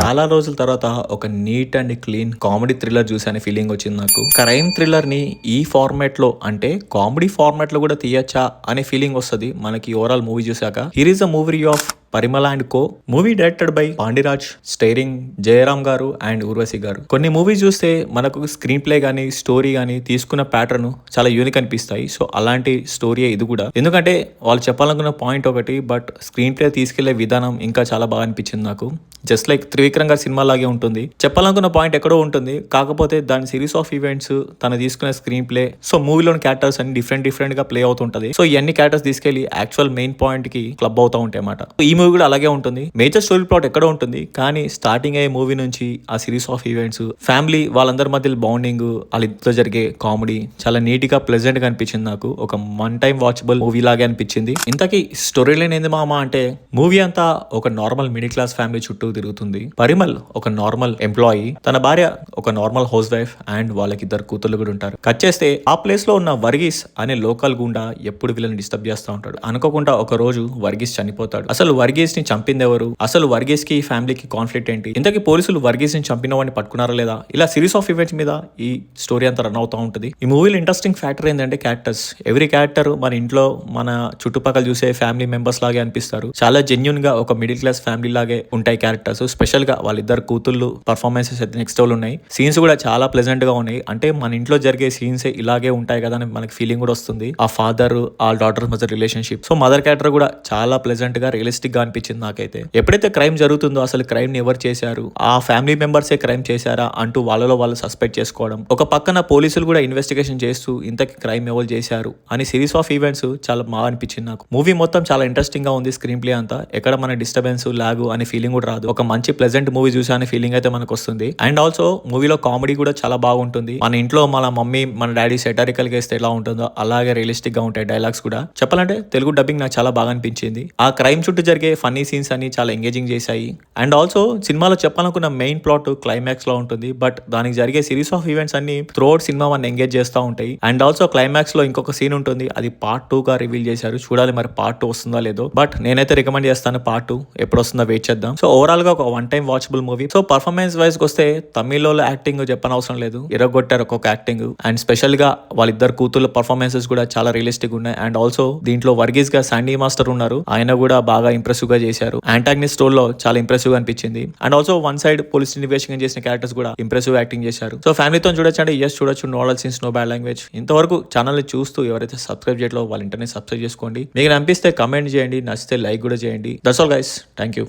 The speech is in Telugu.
చాలా రోజుల తర్వాత ఒక neat and clean comedy thriller చూసే ఫీలింగ్ వచ్చింది నాకు. క్రైమ్ థ్రిల్లర్ ని ఈ ఫార్మాట్ లో అంటే కామెడీ ఫార్మాట్ లో కూడా తీయచ్చా అనే ఫీలింగ్ వస్తుంది మనకి ఓవరాల్ మూవీ చూసాక. Here is the movie of Parimala and co. Movie directed by Pandiraj, steering Jayaram గారు అండ్ ఉర్వశి గారు. కొన్ని మూవీస్ చూస్తే మనకు స్క్రీన్ ప్లే గానీ స్టోరీ గానీ తీసుకున్న ప్యాటర్న్ చాలా యూనిక్ అనిపిస్తాయి. సో అలాంటి స్టోరీ ఇది కూడా. ఎందుకంటే వాళ్ళు చెప్పాలనుకున్న పాయింట్ ఒకటి, బట్ స్క్రీన్ ప్లే తీసుకెళ్లే విధానం ఇంకా చాలా బాగా అనిపించింది నాకు. జస్ట్ లైక్ త్రివిక్రమ్ గారి సినిమా లాగే ఉంటుంది. చెప్పాలనుకున్న పాయింట్ ఎక్కడో ఉంటుంది, కాకపోతే దాని సిరీస్ ఆఫ్ ఈవెంట్స్, తను తీసుకునే స్క్రీన్ ప్లే, సో మూవీలోని క్యారెక్టర్స్ అన్ని డిఫరెంట్ గా ప్లే అవుతుంటది. సో ఇవన్నీ క్యారెక్టర్స్ తీసుకెళ్లి యాక్చువల్ మెయిన్ పాయింట్ కి క్లబ్ అవుతా ఉంటాయి అన్నమాట. ఈ మూవీ కూడా అలాగే ఉంటుంది. మేజర్ స్టోరీ ప్లాట్ ఎక్కడో ఉంటుంది, కానీ స్టార్టింగ్ అయ్యే మూవీ నుంచి ఆ సిరీస్ ఆఫ్ ఈవెంట్స్, ఫ్యామిలీ వాళ్ళందరి మధ్య బాండింగ్, వాళ్ళిద్దరితో జరిగే కామెడీ చాలా నీట్ గా ప్లెజెంట్ గా అనిపించింది నాకు. ఒక వన్ టైం వాచబుల్ మూవీ లాగే అనిపించింది. ఇంతకీ స్టోరీ లైన్ ఏంది మామ అంటే, మూవీ అంతా ఒక నార్మల్ మిడిల్ క్లాస్ ఫ్యామిలీ చుట్టూ తిరుగుతుంది. పరిమల్ ఒక నార్మల్ ఎంప్లాయీ, తన భార్య ఒక నార్మల్ హౌస్ వైఫ్ అండ్ వాళ్ళకి ఇద్దరు కూతుర్లు కూడా ఉంటారు. కట్ చేస్తే ఆ ప్లేస్ లో ఉన్న వర్గీస్ అనే లోకల్ గుండా ఎప్పుడు వీళ్ళని డిస్టర్బ్ చేస్తూ ఉంటాడు. అనుకోకుండా ఒక రోజు వర్గీస్ చనిపోతాడు. అసలు వర్గీస్ ని చంపింది ఎవరు, అసలు వర్గీస్ కి ఫ్యామిలీకి కాన్ఫ్లిక్ట్ ఏంటి, ఇంతకీ పోలీసులు వర్గీస్ ని చంపిన వాడిని పట్టుకున్నారా లేదా, ఇలా సిరీస్ ఆఫ్ ఈవెంట్స్ మీద ఈ స్టోరీ అంతా రన్ అవుతూ ఉంటుంది. ఈ మూవీలో ఇంట్రెస్టింగ్ ఫ్యాక్టర్ ఏంటంటే క్యారెక్టర్స్. ఎవ్రీ క్యారెక్టర్ మన ఇంట్లో మన చుట్టుపక్కల చూసే ఫ్యామిలీ మెంబర్స్ లాగే అనిపిస్తారు. చాలా జెన్యున్ గా ఒక మిడిల్ క్లాస్ ఫ్యామిలీ లాగే ఉంటాయి క్యారెక్టర్స్. స్పెషల్ గా వాళ్ళిద్దరు కూతుళ్ళు పర్ఫార్మెన్సెస్ అయితే నెక్స్ట్ లెవెల్ ఉన్నాయి. సీన్స్ కూడా చాలా ప్లెజెంట్ గా ఉన్నాయి. అంటే మన ఇంట్లో జరిగే సీన్స్ ఇలాగే ఉంటాయి కదా అని మనకి ఫీలింగ్ కూడా వస్తుంది. ఆ ఫాదర్ ఆ డాటర్ మధ్య రిలేషన్షిప్, సో మదర్ క్యారెక్టర్ కూడా చాలా ప్లెజెంట్ గా రియలిస్టిక్ గా అనిపించింది నాకైతే. ఎప్పుడైతే క్రైమ్ జరుగుతుందో అసలు క్రైమ్ ని ఎవరు చేశారు, ఆ ఫ్యామిలీ మెంబర్సే క్రైమ్ చేశారా అంటూ వాళ్ళలో వాళ్ళు సస్పెక్ట్ చేసుకోవడం, ఒక పక్కన పోలీసులు కూడా ఇన్వెస్టిగేషన్ చేస్తూ ఇంతకి క్రైమ్ ఎవరు చేశారు అని సిరీస్ ఆఫ్ ఈవెంట్స్ చాలా బాగా అనిపించింది నాకు. మూవీ మొత్తం చాలా ఇంట్రెస్టింగ్ గా ఉంది. స్క్రీన్ ప్లే అంతా ఎక్కడ మన డిస్టర్బెన్స్ లాగు అనే ఫీలింగ్ కూడా రాదు. ఒక మంచి ప్లెజెంట్ మూవీ చూసా అనే ఫీలింగ్ అయితే మనకు వస్తుంది. అండ్ ఆల్సో మూవీలో కామెడీ కూడా చాలా బాగుంటుంది. మన ఇంట్లో మన మమ్మీ మన డాడీ సెటారికల్ గా వేస్తే ఎలా ఉంటుందో అలాగే రియలిస్టిక్ గా ఉంటాయి డైలాగ్స్ కూడా. చెప్పాలంటే తెలుగు డబ్బింగ్ నాకు చాలా బాగా అనిపించింది. ఆ క్రైమ్ చుట్టూ జరిగే ఫన్నీ సీన్స్ అని చాలా ఎంగేజింగ్ చేశాయి. అండ్ ఆల్సో సినిమాలో చెప్పాలనుకున్న మెయిన్ ప్లాట్ క్లైమాక్స్ లో ఉంటుంది, బట్ దానికి జరిగే సిరీస్ ఆఫ్ ఈవెంట్స్ అన్ని త్రూఅవుట్ సినిమా మన ఎంగేజ్ చేస్తూ ఉంటాయి. అండ్ ఆల్సో క్లైమాక్స్ లో ఇంకొక సీన్ ఉంటుంది, అది పార్ట్ 2 గా రివీల్ చేశారు. చూడాలి మరి పార్ట్ 2 వస్తుందా లేదో, బట్ నేనైతే రికమెండ్ చేస్తాను పార్ట్ 2 ఎప్పుడు వస్తుందో వెయిట్ చేద్దాం. సో ఓవరాల్ గా ఒక one time watchable movie. So performance wise వస్తే తమిళ్లో యాక్టింగ్ చెప్పనవసరం లేదు, ఇరగొట్టారు ఒక్కొక్క యాక్టింగ్. అండ్ స్పెషల్ గా వాళ్ళిద్దరు కూతుర్ల పర్ఫార్మెన్సెస్ కూడా చాలా రియలిస్టిక్ ఉన్నాయి. అండ్ ఆల్సో దీంట్లో వర్గీస్ గా శాండీ మాస్టర్ ఉన్నారు, ఆయన కూడా బాగా ఇంప్రెసివ్ గా చేశారు. యాంటాగనిస్ట్ రోల్ లో చాలా ఇంప్రెసివ్ గా అనిపించింది. And also one side police investigation చేసిన క్యారెక్టర్స్ కూడా ఇంప్రెసివ్ యాక్టింగ్ చేశారు. సో ఫ్యామిలీతో చూడొచ్చు అంటే ఎస్ చూడొచ్చు. No all scenes, no bad language. ఇంతవరకు ఛానల్ ని చూస్తూ ఎవరైతే సబ్స్క్రైబ్ చేయట్లో వాళ్ళ ఇంటర్నెట్ సబ్స్క్రైబ్ చేసుకోండి. మీకు అనిపిస్తే కమెంట్ చేయండి, నచ్చితే లైక్ కూడా చేయండి. That's all guys, thank you.